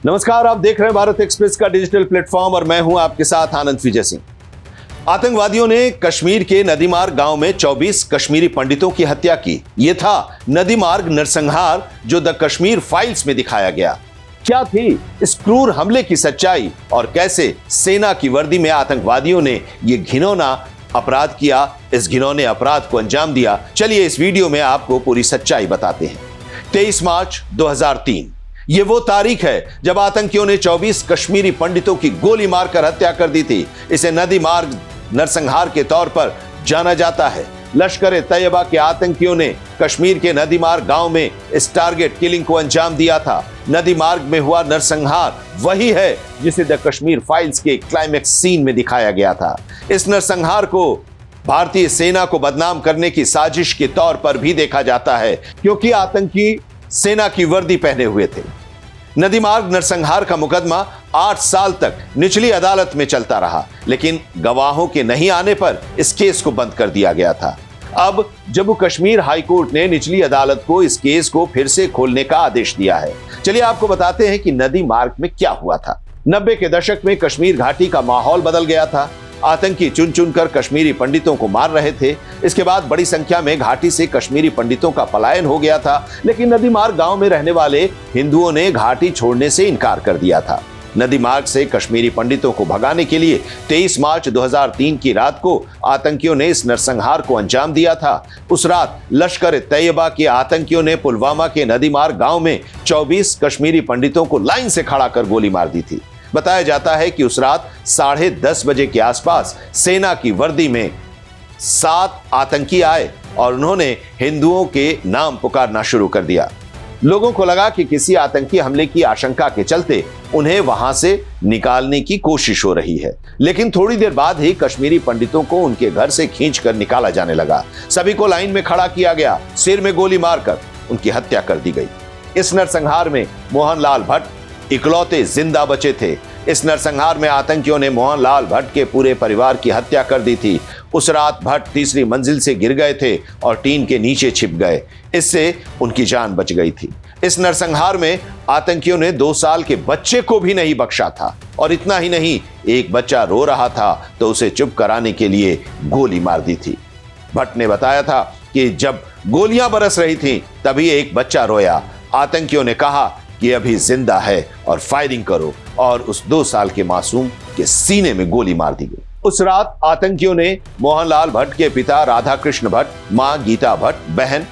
नमस्कार, आप देख रहे हैं भारत एक्सप्रेस का डिजिटल प्लेटफॉर्म और मैं हूं आपके साथ आनंद विजय सिंह। आतंकवादियों ने कश्मीर के नदीमार्ग गांव में 24 कश्मीरी पंडितों की हत्या की। यह था नदीमार्ग नरसंहार जो द कश्मीर फाइल्स में दिखाया गया। क्या थी इस क्रूर हमले की सच्चाई और कैसे सेना की वर्दी में आतंकवादियों ने यह घिनौना अपराध किया, इस घिनौने अपराध को अंजाम दिया। चलिए इस वीडियो में आपको पूरी सच्चाई बताते हैं। 23 मार्च 2003 ये वो तारीख है जब आतंकियों ने 24 कश्मीरी पंडितों की गोली मारकर हत्या कर दी थी। इसे नदी मार्ग नरसंहार के तौर पर जाना जाता है। लश्कर ए तैयबा के आतंकियों ने कश्मीर के नदी मार्ग गांव में इस टारगेट किलिंग को अंजाम दिया था। नदी मार्ग में हुआ नरसंहार वही है जिसे द कश्मीर फाइल्स के क्लाइमेक्स सीन में दिखाया गया था। इस नरसंहार को भारतीय सेना को बदनाम करने की साजिश के तौर पर भी देखा जाता है, क्योंकि आतंकी सेना की वर्दी पहने हुए थे। नदी मार्ग नरसंहार का मुकदमा 8 साल तक निचली अदालत में चलता रहा, लेकिन गवाहों के नहीं आने पर इस केस को बंद कर दिया गया था। अब जम्मू कश्मीर हाई कोर्ट ने निचली अदालत को इस केस को फिर से खोलने का आदेश दिया है। चलिए आपको बताते हैं कि नदी मार्ग में क्या हुआ था। 90 के दशक में कश्मीर घाटी का माहौल बदल गया था। आतंकी चुन चुनकर कश्मीरी पंडितों को मार रहे थे। इसके बाद बड़ी संख्या में घाटी से कश्मीरी पंडितों का पलायन हो गया था, लेकिन नदी मार्ग गांव में रहने वाले हिंदुओं ने घाटी छोड़ने से इनकार कर दिया था। नदी मार्ग से कश्मीरी पंडितों को भगाने के लिए 23 मार्च 2003 की रात को आतंकियों ने इस नरसंहार को अंजाम दिया था। उस रात लश्कर ए तैयबा के आतंकियों ने पुलवामा के नदी मार्ग गांव में 24 कश्मीरी पंडितों को लाइन से खड़ा कर गोली मार दी थी। बताया जाता है कि उस रात 10:30 बजे के आसपास सेना की वर्दी में 7 आतंकी आए और उन्होंने हिंदुओं के नाम पुकारना शुरू कर दिया। लोगों को लगा कि किसी आतंकी हमले की आशंका के चलते उन्हें वहां से निकालने की कोशिश हो रही है, लेकिन थोड़ी देर बाद ही कश्मीरी पंडितों को उनके घर से खींचकर निकाला जाने लगा। सभी को लाइन में खड़ा किया गया, सिर में गोली मारकर उनकी हत्या कर दी गई। इस नरसंहार में मोहनलाल भट्ट इकलौते जिंदा बचे थे। इस नरसंहार में आतंकियों ने मोहनलाल भट्ट के पूरे परिवार की हत्या कर दी थी। उस रात भट्ट तीसरी मंजिल से गिर गए थे और टीन के नीचे छिप गए। इससे उनकी जान बच गई थी। इस नरसंहार में आतंकियों ने 2 साल के बच्चे को भी नहीं बख्शा था, और इतना ही नहीं, एक बच्चा रो रहा था तो उसे चुप कराने के लिए गोली मार दी थी। भट्ट ने बताया था कि जब गोलियां बरस रही थी तभी एक बच्चा रोया। आतंकियों ने कहा कि अभी जिंदा है और फायरिंग करो, और उस 2 साल के मासूम के सीने में गोली मार दी गई। उस रात आतंकियों ने मोहनलाल भट्ट के पिता राधाकृष्ण भट्ट, मां गीता भट्ट, बहन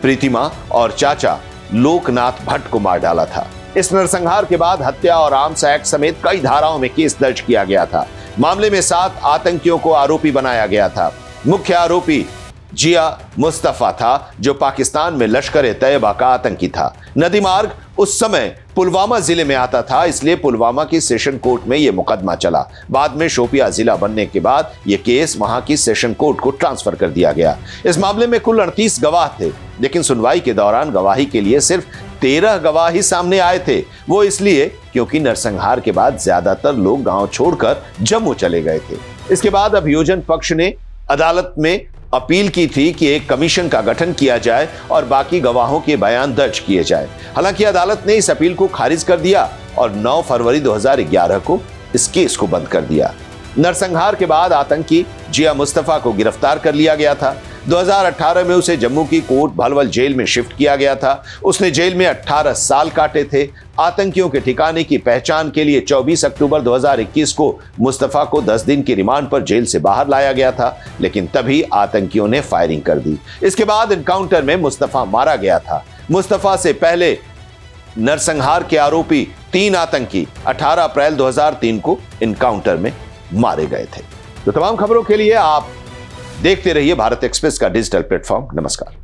प्रीतिमा और चाचा लोकनाथ भट्ट को मार डाला था। इस नरसंहार के बाद हत्या और आर्म्स एक्ट समेत कई धाराओं में केस दर्ज किया गया था। मामले में 7 आतंकियों को आरोपी बनाया गया था। मुख्य आरोपी जिया मुस्तफा था, जो पाकिस्तान में लश्कर ए तैयबा का आतंकी था। नदी मार्ग उस समय पुलवामा जिले में आता था, इसलिए पुलवामा की सेशन कोर्ट में यह मुकदमा चला। बाद में शोपिया जिला बनने के बाद यह केस वहां की सेशन कोर्ट को ट्रांसफर कर दिया गया। इस मामले में कुल 38 गवाह थे, लेकिन सुनवाई के दौरान गवाही के लिए सिर्फ 13 गवाह ही सामने आए थे। वो इसलिए क्योंकि नरसंहार के बाद ज्यादातर लोग गांव छोड़कर जम्मू चले गए थे। इसके बाद अभियोजन पक्ष ने अदालत में अपील की थी कि एक कमीशन का गठन किया जाए और बाकी गवाहों के बयान दर्ज किए जाए। हालांकि अदालत ने इस अपील को खारिज कर दिया और 9 फरवरी 2011 को इस केस को बंद कर दिया। नरसंहार के बाद आतंकी जिया मुस्तफा को गिरफ्तार कर लिया गया था। 2018 में उसे जम्मू की कोट भलवल जेल में शिफ्ट किया गया था। उसने जेल में 18 साल काटे थे। आतंकियों के ठिकाने की पहचान के लिए 24 अक्टूबर 2021 को मुस्तफा को 10 दिन की रिमांड पर जेल से बाहर लाया गया था, लेकिन तभी आतंकियों ने फायरिंग कर दी। इसके बाद एनकाउंटर में मुस्तफा मारा गया था। मुस्तफा से पहले नरसंहार के आरोपी 3 आतंकी 18 अप्रैल 2003 को एनकाउंटर में मारे गए थे। तो तमाम खबरों के लिए आप देखते रहिए भारत एक्सप्रेस का डिजिटल प्लेटफॉर्म। नमस्कार।